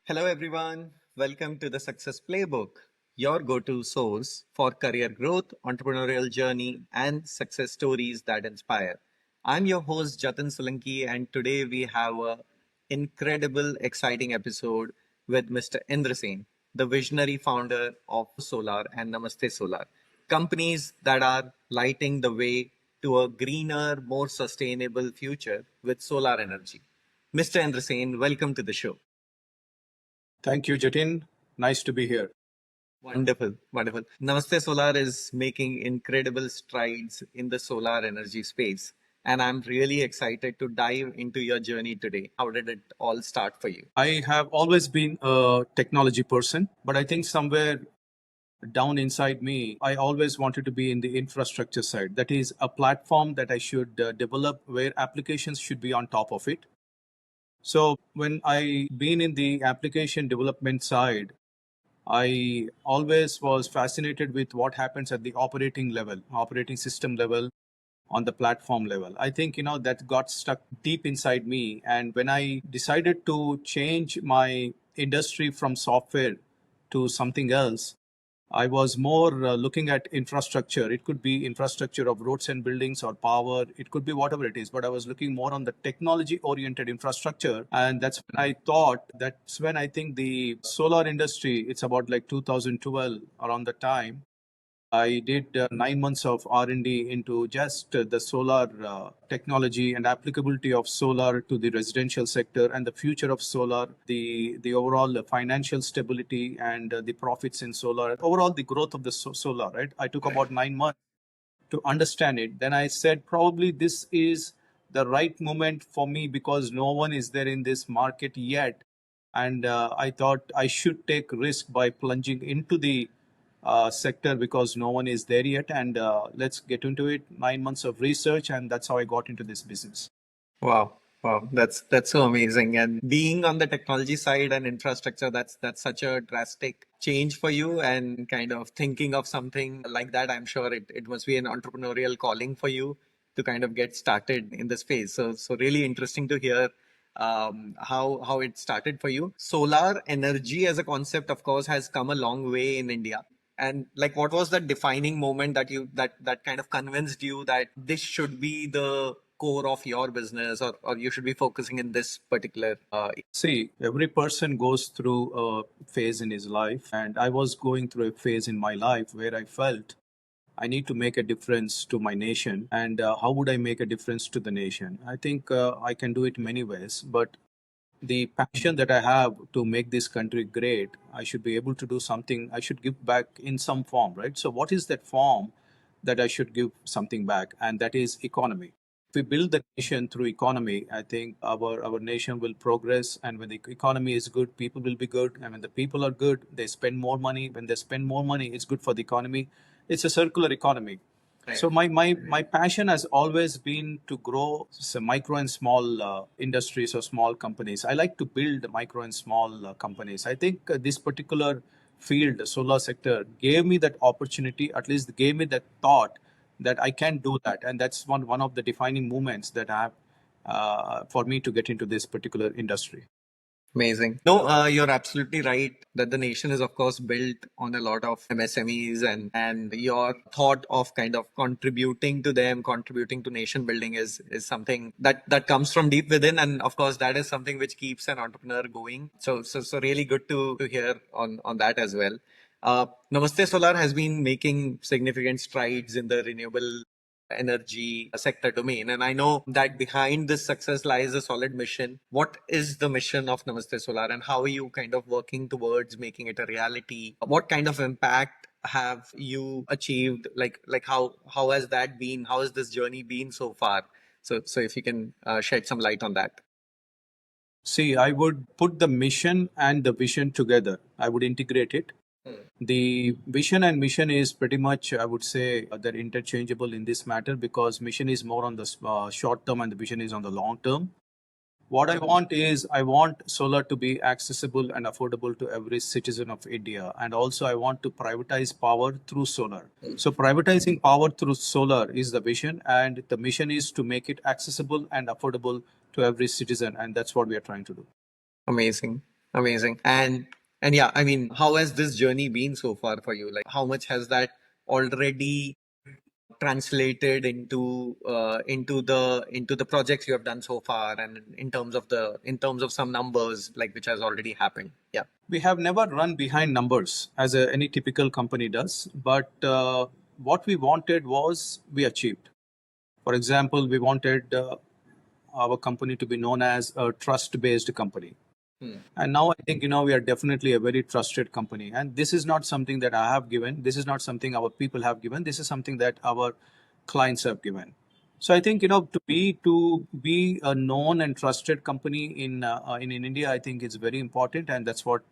Hello, everyone. Welcome to the Success Playbook, your go to source for career growth, entrepreneurial journey, and success stories that inspire. I'm your host, Jatin Solanki, and today we have an incredible, exciting episode with Mr. Indrasen, the visionary founder of Solar and Namaste Solar, companies that are lighting the way to a greener, more sustainable future with solar energy. Mr. Indrasen, welcome to the show. Thank you, Jatin. Nice to be here. Wonderful, wonderful. Namaste Solar is making incredible strides in the solar energy space. And I'm really excited to dive into your journey today. How did it all start for you? I have always been a technology person, but I think somewhere down inside me, I always wanted to be in the infrastructure side. That is a platform that I should develop where applications should be on top of it. So when I been in the application development side, I always was fascinated with what happens at the operating level, operating system level, on the platform level. I think, that got stuck deep inside me. And when I decided to change my industry from software to something else, I was more looking at infrastructure. It could be infrastructure of roads and buildings or power. It could be whatever it is. But I was looking more on the technology oriented infrastructure. And that's when I think the solar industry, it's about like 2012 around the time, I did 9 months of R&D into just the solar technology and applicability of solar to the residential sector and the future of solar, the overall financial stability and the profits in solar, overall the growth of the solar, right? I took about 9 months to understand it. Then I said, probably this is the right moment for me because no one is there in this market yet. And I thought I should take risk by plunging into the sector because no one is there yet. And let's get into it. 9 months of research, and that's how I got into this business. Wow. Wow, that's so amazing. And being on the technology side and infrastructure, that's such a drastic change for you and kind of thinking of something like that. I'm sure it must be an entrepreneurial calling for you to kind of get started in the space. So really interesting to hear how it started for you. Solar energy as a concept, of course, has come a long way in India. And like, what was the defining moment that kind of convinced you that this should be the core of your business, or you should be focusing in this particular See, every person goes through a phase in his life, and I was going through a phase in my life where I felt I need to make a difference to my nation. And how would I make a difference to the nation? I think I can do it many ways, but the passion that I have to make this country great, I should be able to do something. I should give back in some form, right? So, what is that form that I should give something back? And that is economy. If we build the nation through economy, I think our nation will progress. And when the economy is good, people will be good. And when the people are good, they spend more money. When they spend more money, it's good for the economy. It's a circular economy. So my passion has always been to grow micro and small industries or small companies. I like to build micro and small companies. I think this particular field, the solar sector, gave me that opportunity. At least gave me that thought that I can do that, and that's one of the defining moments that I have for me to get into this particular industry. Amazing. No, you're absolutely right that the nation is, of course, built on a lot of MSMEs, and your thought of kind of contributing to them, contributing to nation building is something that comes from deep within, and of course, that is something which keeps an entrepreneur going. So really good to hear on that as well. Namaste Solar has been making significant strides in the renewable energy sector domain. And I know that behind this success lies a solid mission. What is the mission of Namaste Solar, and how are you kind of working towards making it a reality? What kind of impact have you achieved? Like how has that been? How has this journey been so far? So if you can shed some light on that. See, I would put the mission and the vision together. I would integrate it. The vision and mission is pretty much, I would say, they're interchangeable in this matter because mission is more on the short term and the vision is on the long term. What I want solar to be accessible and affordable to every citizen of India. And also, I want to privatize power through solar. So, privatizing power through solar is the vision, and the mission is to make it accessible and affordable to every citizen. And that's what we are trying to do. Amazing. Amazing. And yeah, I mean, how has this journey been so far for you? Like, how much has that already translated into the projects you have done so far, and in terms of some numbers, like which has already happened? Yeah. We have never run behind numbers as any typical company does, but what we wanted was we achieved. For example, we wanted our company to be known as a trust based company. And now I think, we are definitely a very trusted company. And this is not something that I have given. This is not something our people have given. This is something that our clients have given. So I think, to be a known and trusted company in India, I think it's very important, and that's what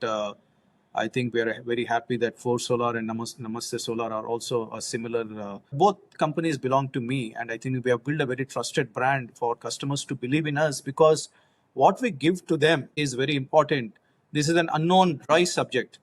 I think we are very happy that For Solar and Namaste Solar are also a similar. Both companies belong to me, and I think we have built a very trusted brand for customers to believe in us, because what we give to them is very important. This is an unknown dry subject,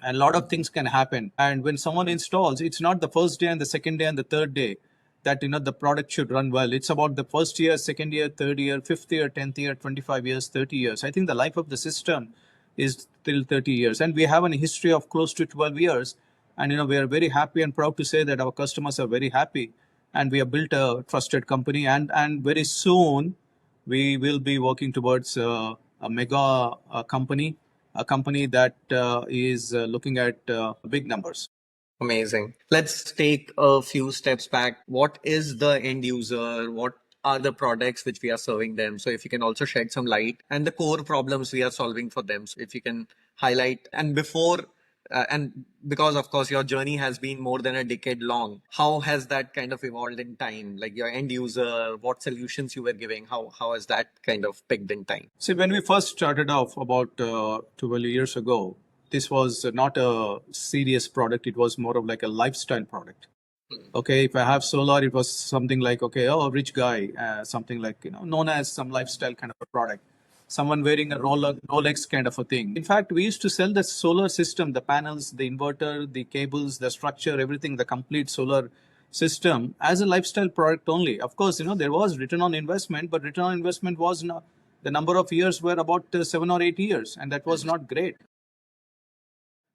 and a lot of things can happen. And when someone installs, it's not the first day and the second day and the third day that the product should run well. It's about the first year, second year, third year, fifth year, 10th year, 25 years, 30 years. I think the life of the system is till 30 years, and we have a history of close to 12 years. And we are very happy and proud to say that our customers are very happy, and we have built a trusted company. And very soon we will be working towards a mega company, a company that is looking at big numbers. Amazing. Let's take a few steps back. What is the end user? What are the products which we are serving them? So if you can also shed some light, and the core problems we are solving for them. So if you can highlight, and because of course your journey has been more than a decade long, how has that kind of evolved in time? Like your end user, what solutions you were giving, how has that kind of picked in time? See, when we first started off about 12 years ago, this was not a serious product. It was more of like a lifestyle product. Okay, if I have solar, it was something like, okay, oh, a rich guy, something like, known as some lifestyle kind of a product. Someone wearing a Rolex kind of a thing. In fact, we used to sell the solar system, the panels, the inverter, the cables, the structure, everything, the complete solar system as a lifestyle product only. Of course, there was return on investment, but return on investment was not, the number of years were about 7 or 8 years, and that was not great.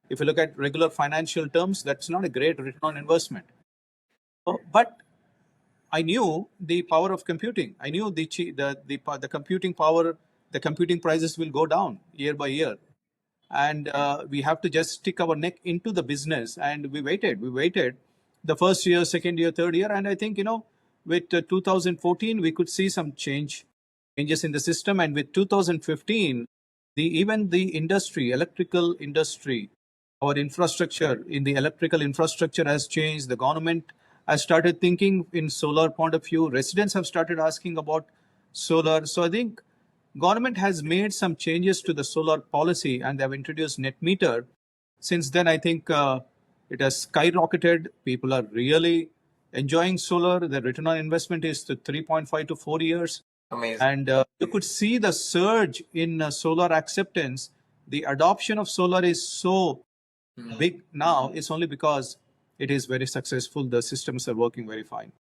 If you look at regular financial terms, that's not a great return on investment. But I knew the power of computing. I knew the computing power, the computing prices will go down year by year, and we have to just stick our neck into the business. And we waited. We waited the first year, second year, third year, and I think with 2014 we could see some changes in the system, and with 2015, even the industry, electrical industry, our infrastructure in the electrical infrastructure has changed. The government has started thinking in solar point of view. Residents have started asking about solar. So I think government has made some changes to the solar policy, and they have introduced net meter. Since then, I think it has skyrocketed. People are really enjoying solar. The return on investment is to 3.5 to 4 years. Amazing. And you could see the surge in solar acceptance. The adoption of solar is so big now. It's only because it is very successful. The systems are working very fine.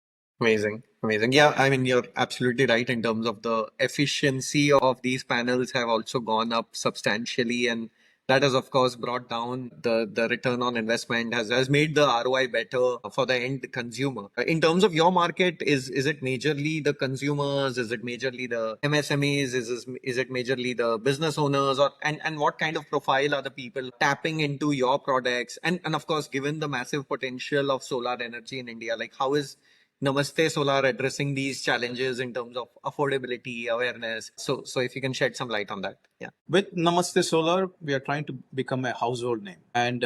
Amazing, amazing. Yeah, I mean, you're absolutely right in terms of the efficiency of these panels have also gone up substantially, and that has, of course, brought down the return on investment, has made the ROI better for the end consumer. In terms of your market, is it majorly the consumers? Is it majorly the MSMEs? Is it majorly the business owners? And what kind of profile are the people tapping into your products? And of course, given the massive potential of solar energy in India, like how is Namaste Solar addressing these challenges in terms of affordability, awareness? So if you can shed some light on that. Yeah. With Namaste Solar, we are trying to become a household name, and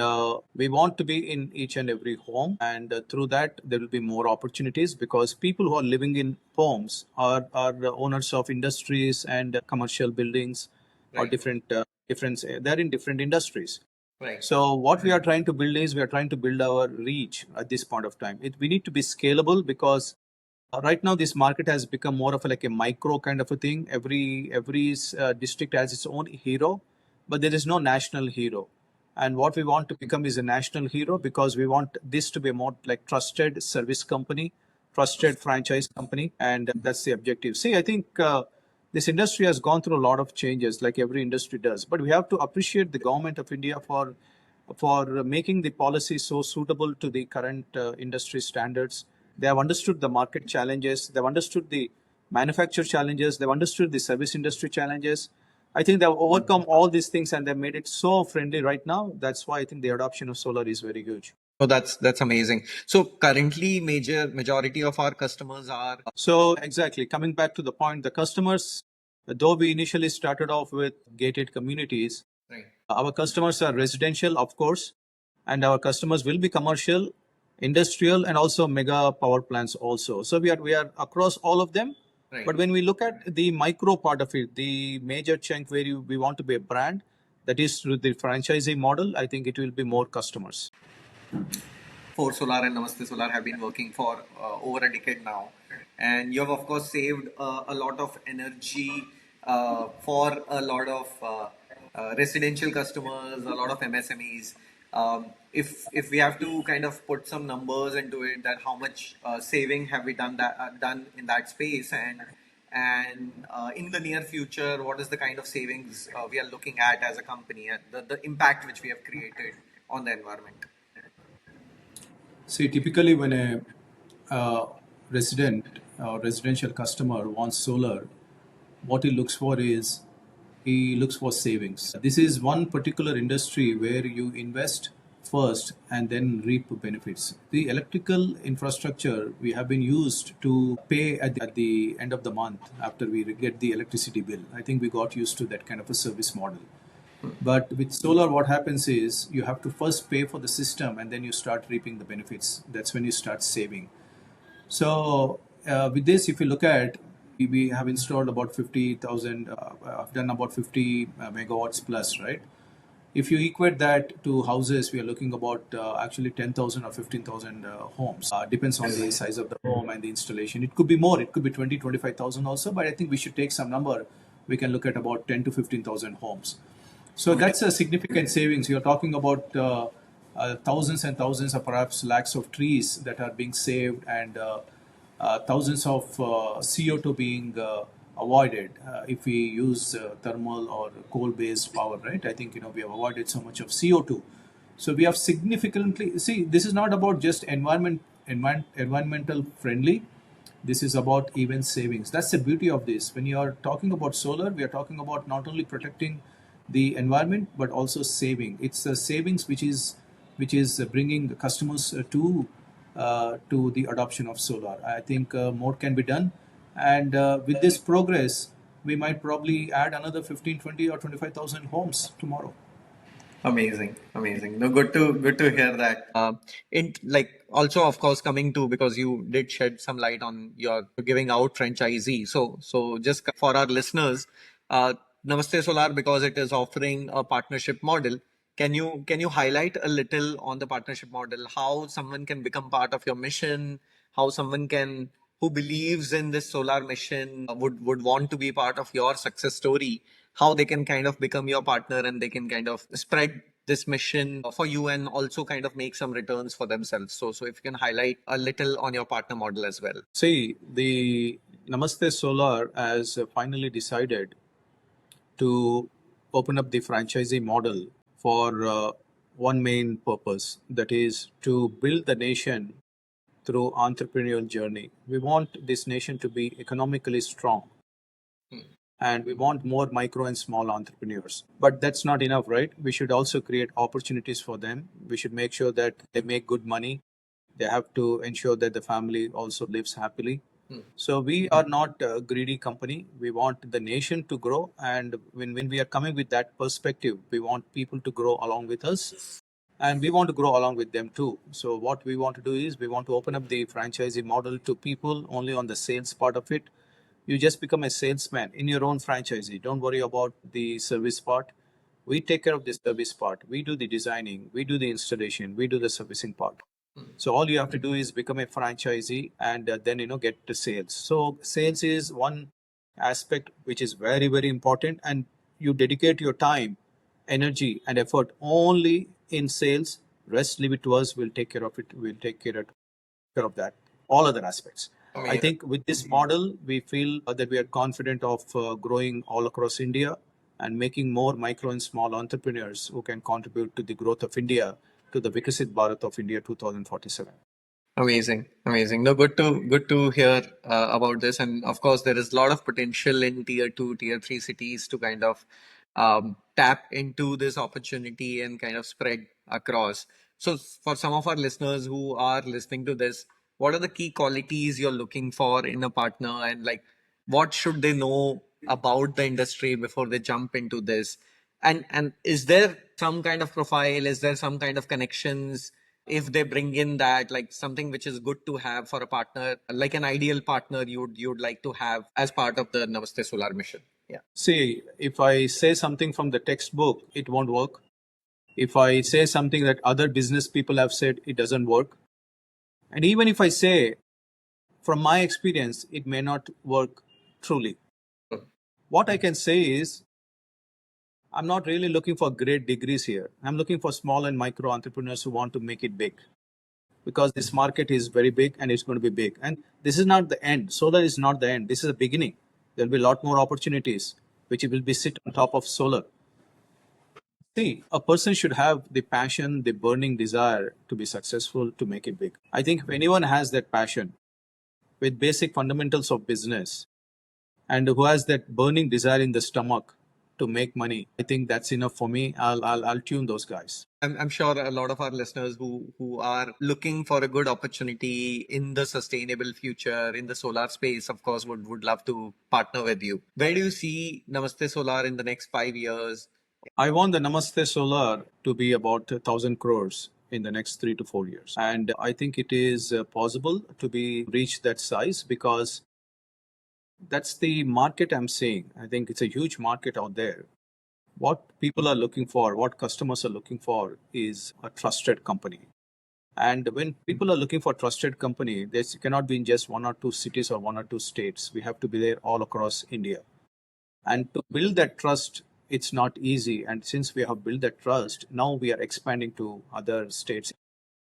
we want to be in each and every home. And through that, there will be more opportunities, because people who are living in homes are owners of industries and commercial buildings, or Right. different. They're in different industries. Right. So what we are trying to build is, we are trying to build our reach at this point of time. We need to be scalable, because right now this market has become more of like a micro kind of a thing. Every district has its own hero, but there is no national hero. And what we want to become is a national hero, because we want this to be a more like trusted service company, trusted franchise company, and that's the objective. See, I think this industry has gone through a lot of changes, like every industry does. But we have to appreciate the government of India for making the policy so suitable to the current industry standards. They have understood the market challenges. They've understood the manufacture challenges. They've understood the service industry challenges. I think they've overcome all these things and they've made it so friendly right now. That's why I think the adoption of solar is very huge. So that's amazing. So currently, majority of our customers are So exactly, coming back to the point, the customers, though we initially started off with gated communities, right. Our customers are residential, of course, and our customers will be commercial, industrial, and also mega power plants also. So we are across all of them. Right. But when we look at the micro part of it, the major chunk where we want to be a brand, that is through the franchising model, I think it will be more customers. For Solar and Namaste Solar have been working for over a decade now, and you have of course saved a lot of energy for a lot of residential customers, a lot of MSMEs. If we have to kind of put some numbers into it, that how much saving have we done in that space, and in the near future, what is the kind of savings we are looking at as a company, and the impact which we have created on the environment. See, typically when a resident or residential customer wants solar, what he looks for is he looks for savings. This is one particular industry where you invest first and then reap benefits. The electrical infrastructure we have been used to pay at the end of the month after we get the electricity bill. I think we got used to that kind of a service model. But with solar, what happens is you have to first pay for the system and then you start reaping the benefits. That's when you start saving. So with this, if you look at, we have installed about 50,000, I've done about 50 megawatts plus, right? If you equate that to houses, we are looking about actually 10,000 or 15,000 homes. Depends on the size of the home and the installation. It could be more, it could be 20, 25,000 also, but I think we should take some number. We can look at about 10 to 15,000 homes. So that's a significant savings. You're talking about thousands and thousands or perhaps lakhs of trees that are being saved, and thousands of CO2 being avoided if we use thermal or coal-based power, right? I think we have avoided so much of CO2. So we have significantly, see, this is not about just environmental friendly. This is about even savings. That's the beauty of this. When you are talking about solar, we are talking about not only protecting the environment but also saving. It's the savings which is bringing the customers to the adoption of solar. I think more can be done, and with this progress, we might probably add another 15, 20, or 25,000 homes tomorrow. Amazing, amazing. No, good to hear that. It like also, of course, coming to, because you did shed some light on your giving out franchisee. So just for our listeners, Namaste Solar, because it is offering a partnership model. Can you highlight a little on the partnership model? How someone can become part of your mission? How someone can, who believes in this solar mission, would want to be part of your success story, how they can kind of become your partner and they can kind of spread this mission for you and also kind of make some returns for themselves. So if you can highlight a little on your partner model as well. See, the Namaste Solar has finally decided to open up the franchisee model for one main purpose, that is to build the nation through entrepreneurial journey. We want this nation to be economically strong, and we want more micro and small entrepreneurs. But that's not enough, right? We should also create opportunities for them. We should make sure that they make good money. They have to ensure that the family also lives happily. So we are not a greedy company. We want the nation to grow, and when we are coming with that perspective, we want people to grow along with us, and we want to grow along with them too. So what we want to do is we want to open up the franchisee model to people only on the sales part of it. You just become a salesman in your own franchisee. Don't worry about the service part. We take care of the service part. We do the designing, we do the installation, we do the servicing part. So all you have to do is become a franchisee, and then get the sales. So sales is one aspect which is very, very important, and you dedicate your time, energy, and effort only in sales. Rest leave it to us. We'll take care of it. We'll take care of that. All other aspects. I think with this model, we feel that we are confident of growing all across India and making more micro and small entrepreneurs who can contribute to the growth of India, to the Vikasit Bharat of India 2047. Amazing, amazing. No, good to hear about this, and of course, there is a lot of potential in tier two, tier three cities to kind of tap into this opportunity and kind of spread across. So, for some of our listeners who are listening to this, what are the key qualities you're looking for in a partner, and like what should they know about the industry before they jump into this? And is there some kind of profile? Is there some kind of connections? If they bring in that, like something which is good to have for a partner, like an ideal partner you'd like to have as part of the Namaste Solar mission. Yeah. See, if I say something from the textbook, it won't work. If I say something that other business people have said, it doesn't work. And even if I say from my experience, it may not work truly. What I can say is, I'm not really looking for great degrees here. I'm looking for small and micro entrepreneurs who want to make it big, because this market is very big and it's going to be big. And this is not the end. Solar is not the end. This is a beginning. There'll be a lot more opportunities which will be sit on top of solar. See, a person should have the passion, the burning desire to be successful, to make it big. I think if anyone has that passion with basic fundamentals of business and who has that burning desire in the stomach to make money, I think that's enough for me. I'll tune those guys. I'm sure a lot of our listeners who are looking for a good opportunity in the sustainable future in the solar space, of course, would love to partner with you. Where do you see Namaste Solar in the next 5 years? I want the Namaste Solar to be about 1,000 crores in the next 3 to 4 years. And I think it is possible to be reach that size, because that's the market I'm seeing. I think it's a huge market out there. What people are looking for, what customers are looking for, is a trusted company. And when people are looking for trusted company, this cannot be in just one or two cities or one or two states. We have to be there all across India. And to build that trust, it's not easy. And since we have built that trust, now we are expanding to other states.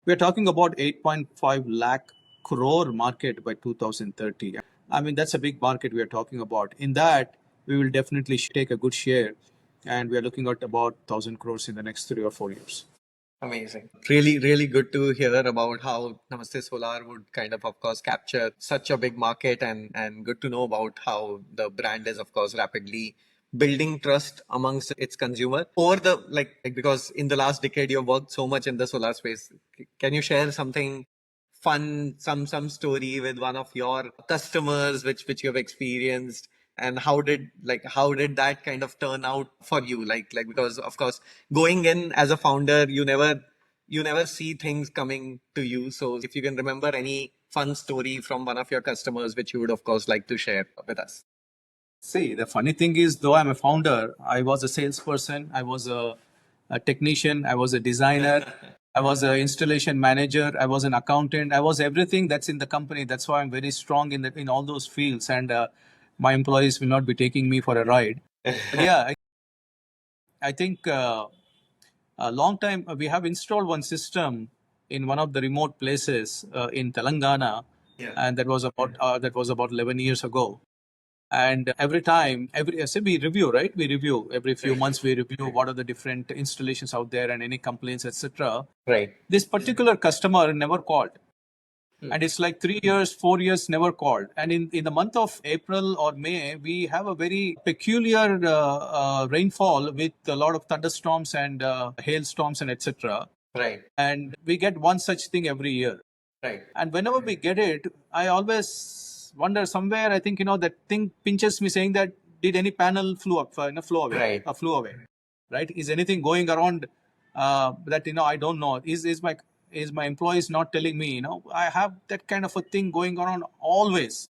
We're talking about 8.5 lakh crore market by 2030. I mean, that's a big market we are talking about. In that, we will definitely take a good share. And we are looking at about 1,000 crores in the next 3 or 4 years. Amazing. Really, really good to hear about how Namaste Solar would kind of course, capture such a big market, and good to know about how the brand is, of course, rapidly building trust amongst its consumer over the like because in the last decade you've worked so much in the solar space. Can you share something fun, some story with one of your customers which you have experienced, and how did that kind of turn out for you, like because of course going in as a founder, you never see things coming to you. So if you can remember any fun story from one of your customers which you would of course like to share with us. See, the funny thing is, though I'm a founder, I was a salesperson, I was a technician, I was a designer, I was an installation manager, I was an accountant, I was everything that's in the company. That's why I'm very strong in all those fields, and my employees will not be taking me for a ride. But yeah, I think a long time we have installed one system in one of the remote places in Telangana, Yeah. and that was about 11 years ago. And every time, say we review, right? We review every few months. We review what are the different installations out there and any complaints, etc. Right. This particular customer never called, and it's like 3 years, 4 years never called. And in the month of April or May, we have a very peculiar rainfall with a lot of thunderstorms and hailstorms and etc. Right. And we get one such thing every year. Right. And whenever we get it, I always wonder somewhere. I think that thing pinches me, saying that did any panel flew away, Right. flew away, right? Is anything going around that I don't know? Is my employees not telling me? I have that kind of a thing going around always.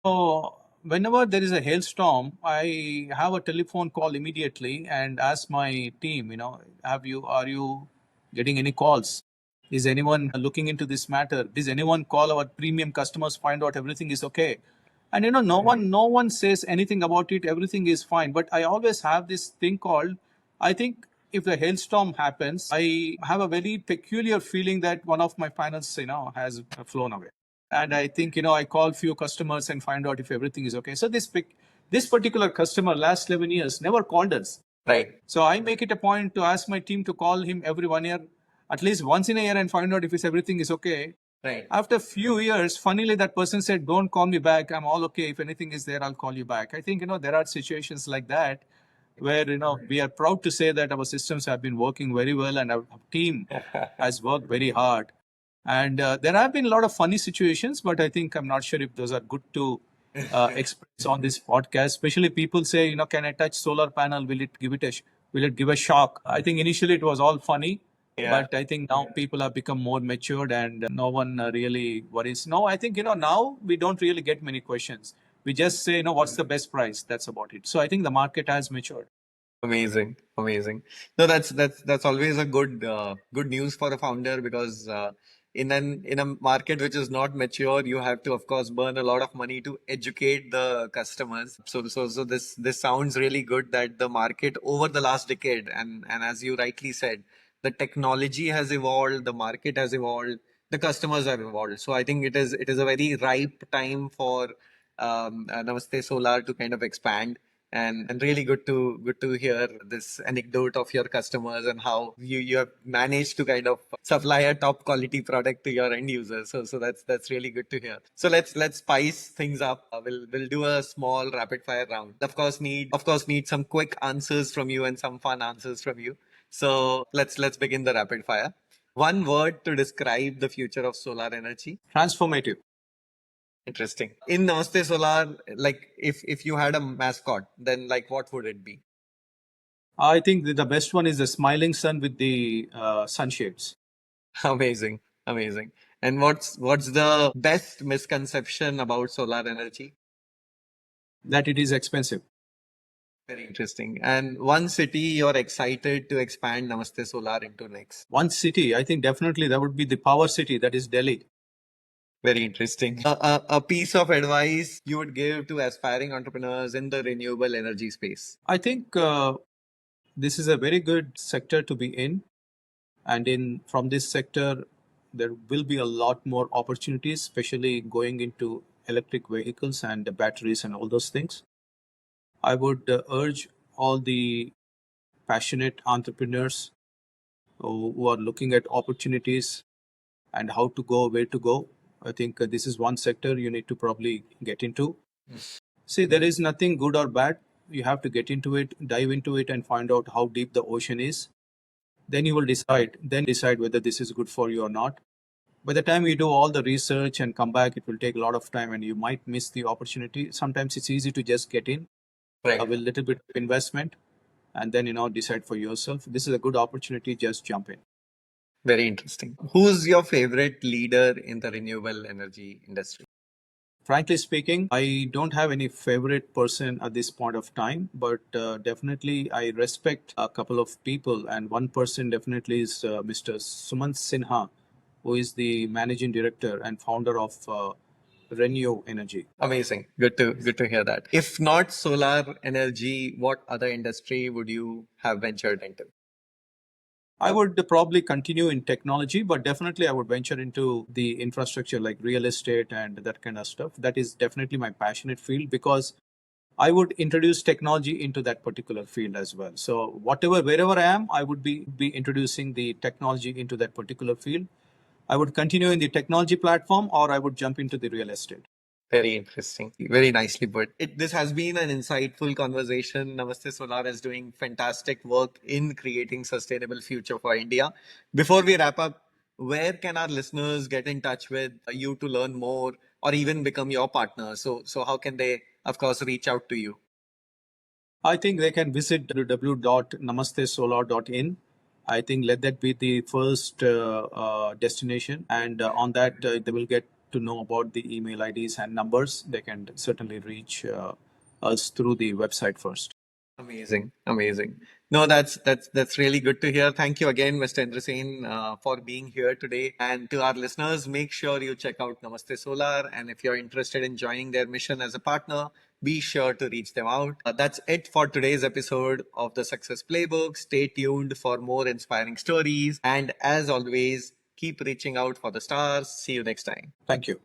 So whenever there is a hailstorm, I have a telephone call immediately and ask my team, are you getting any calls? Is anyone looking into this matter? Does anyone call our premium customers, find out everything is okay? And no one says anything about it. Everything is fine. But I always have this thing called, I think if the hailstorm happens, I have a very peculiar feeling that one of my panels, has flown away. and I think I call few customers and find out if everything is okay. So this particular customer last 11 years never called us. Right. So I make it a point to ask my team to call him every 1 year, at least once in a year, and find out if everything is okay. Right. After a few years, funnily, that person said, "Don't call me back. I'm all okay. If anything is there, I'll call you back." I think there are situations like that where we are proud to say that our systems have been working very well and our team has worked very hard. And there have been a lot of funny situations, but I think I'm not sure if those are good to express on this podcast. Especially people say, can I touch solar panel? Will it give a shock? I think initially it was all funny. Yeah. But I think now people have become more matured and no one really worries. No, I think, now we don't really get many questions. We just say, what's the best price? That's about it. So I think the market has matured. Amazing, amazing. No, that's always a good news for a founder because in a market which is not mature, you have to of course burn a lot of money to educate the customers. So this sounds really good that the market over the last decade and as you rightly said, the technology has evolved, the market has evolved, the customers have evolved. So I think it is a very ripe time for Namaste Solar to kind of expand and really good to hear this anecdote of your customers and how you have managed to kind of supply a top quality product to your end users. So that's really good to hear. So let's spice things up. We'll do a small rapid fire round. Of course need some quick answers from you and some fun answers from you. So let's begin the rapid fire. One word to describe the future of solar energy. Transformative. Interesting. In Namaste Solar, like if you had a mascot, then like what would it be? I think the best one is the smiling sun with the sunshades. Amazing, amazing. And what's the best misconception about solar energy? That it is expensive. Very interesting. And one city you're excited to expand Namaste Solar into next. One city, I think definitely that would be the power city, that is Delhi. Very interesting. A piece of advice you would give to aspiring entrepreneurs in the renewable energy space. I think this is a very good sector to be in. And from this sector, there will be a lot more opportunities, especially going into electric vehicles and the batteries and all those things. I would urge all the passionate entrepreneurs who are looking at opportunities and how to go, where to go. I think this is one sector you need to probably get into. See, there is nothing good or bad. You have to get into it, dive into it, and find out how deep the ocean is. Then you will decide whether this is good for you or not. By the time you do all the research and come back, it will take a lot of time and you might miss the opportunity. Sometimes it's easy to just get in Right. with a little bit of investment and then decide for yourself. This is a good opportunity, just jump in. Very interesting. Who's your favorite leader in the renewable energy industry? Frankly speaking, I don't have any favorite person at this point of time, but definitely I respect a couple of people, and one person definitely is Mr. Sumant Sinha, who is the managing director and founder of Renew Energy. Amazing. Good to hear that. If not solar energy, what other industry would you have ventured into? I would probably continue in technology, but definitely I would venture into the infrastructure like real estate and that kind of stuff. That is definitely my passionate field because I would introduce technology into that particular field as well. So wherever I am, I would be introducing the technology into that particular field. I would continue in the technology platform or I would jump into the real estate. Very interesting. Very nicely put. This has been an insightful conversation. Namaste Solar is doing fantastic work in creating sustainable future for India. Before we wrap up, where can our listeners get in touch with you to learn more or even become your partner? So how can they, of course, reach out to you? I think they can visit www.namastesolar.in. I think let that be the first destination, and on that they will get to know about the email IDs and numbers. They can certainly reach us through the website first. Amazing, amazing. No, that's really good to hear. Thank you again, Mr. Indrasen, for being here today. And to our listeners, make sure you check out Namaste Solar. And if you're interested in joining their mission as a partner, be sure to reach them out. That's it for today's episode of the Success Playbook. Stay tuned for more inspiring stories. And as always, Keep reaching out for the stars. See you next time. Thank you.